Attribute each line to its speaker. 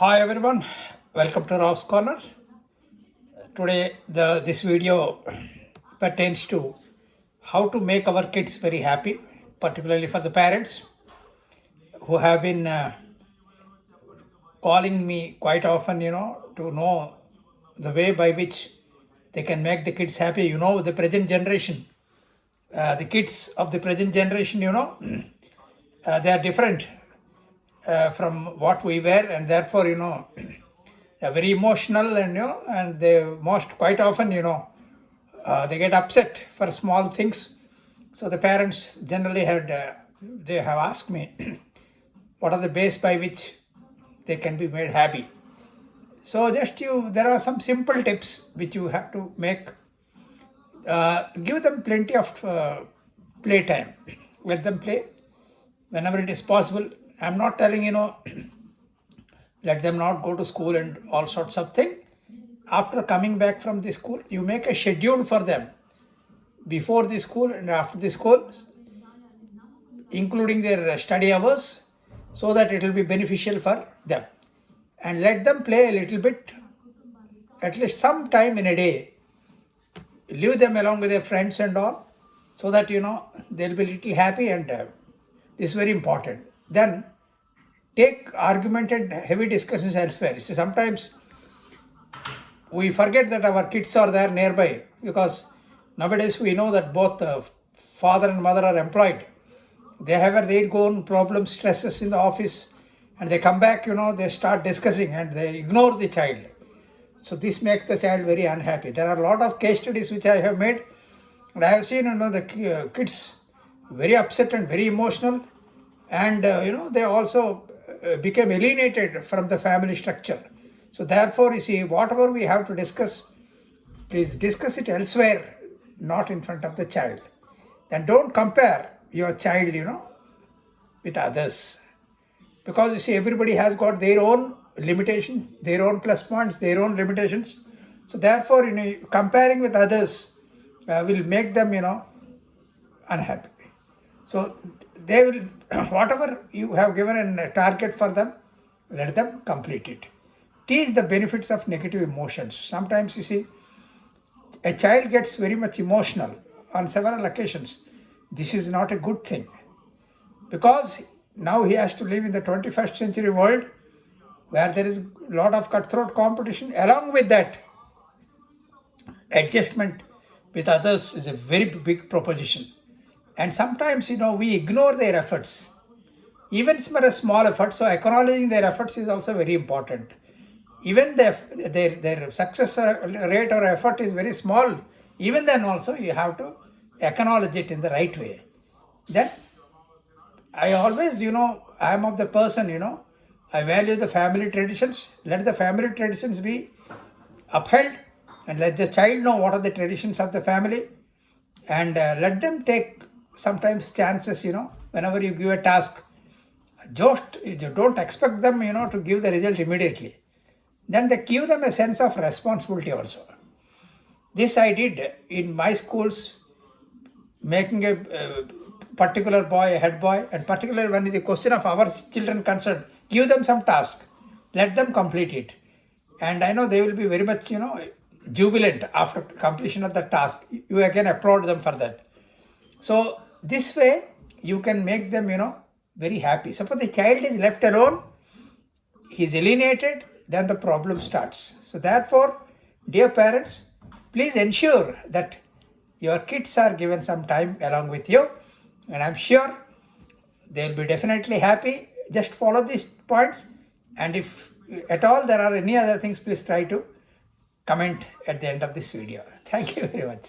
Speaker 1: Hi everyone, welcome to Rob's Corner. Today this video pertains to how to make our kids very happy, particularly for the parents who have been calling me quite often, to know the way by which they can make the kids happy. The present generation, the kids of the present generation, they are different from what we were, and therefore they're very emotional, and they most quite often they get upset for small things. So the parents generally had they have asked me what are the base by which they can be made happy. So there are some simple tips which you have to make. Give them plenty of play time. Let them play whenever it is possible. I'm not telling let them not go to school and all sorts of things. After coming back from the school, you make a schedule for them before the school and after the school, including their study hours, so that it will be beneficial for them. And let them play a little bit, at least some time in a day. Leave them along with their friends and all, so that they'll be little happy, and this is very important. Then take argument and heavy discussions elsewhere. So sometimes we forget that our kids are there nearby, because nowadays we know that both father and mother are employed. They have their own problems, stresses in the office, and they come back, they start discussing and they ignore the child. So this makes the child very unhappy. There are a lot of case studies which I have made, and I have seen the kids very upset and very emotional, and they also became alienated from the family structure. So therefore, you see, whatever we have to discuss, please discuss it elsewhere, not in front of the child. Then don't compare your child, with others. Because you see, everybody has got their own limitations, their own plus points, their own limitations. So therefore, comparing with others will make them, unhappy. So they will, whatever you have given a target for them, let them complete it. Teach the benefits of negative emotions. Sometimes you see, a child gets very much emotional on several occasions. This is not a good thing, because now he has to live in the 21st century world, where there is a lot of cutthroat competition. Along with that, adjustment with others is a very big proposition. And sometimes, we ignore their efforts, even small efforts. So acknowledging their efforts is also very important. Even their success rate or effort is very small. Even then also you have to acknowledge it in the right way. Then I always, I am of the person, I value the family traditions. Let the family traditions be upheld, and let the child know what are the traditions of the family, and let them take sometimes chances, whenever you give a task. Don't expect them, to give the result immediately. Then they give them a sense of responsibility also. This I did in my schools, making a particular boy a head boy, and particularly when the question of our children concerned, give them some task, let them complete it. And I know they will be very much, jubilant after completion of the task. You again applaud them for that. So this way you can make them, very happy. Suppose the child is left alone, he is alienated, then the problem starts. So therefore, dear parents, please ensure that your kids are given some time along with you, and I'm sure they'll be definitely happy. Just follow these points, and if at all there are any other things, please try to comment at the end of this video. Thank you very much.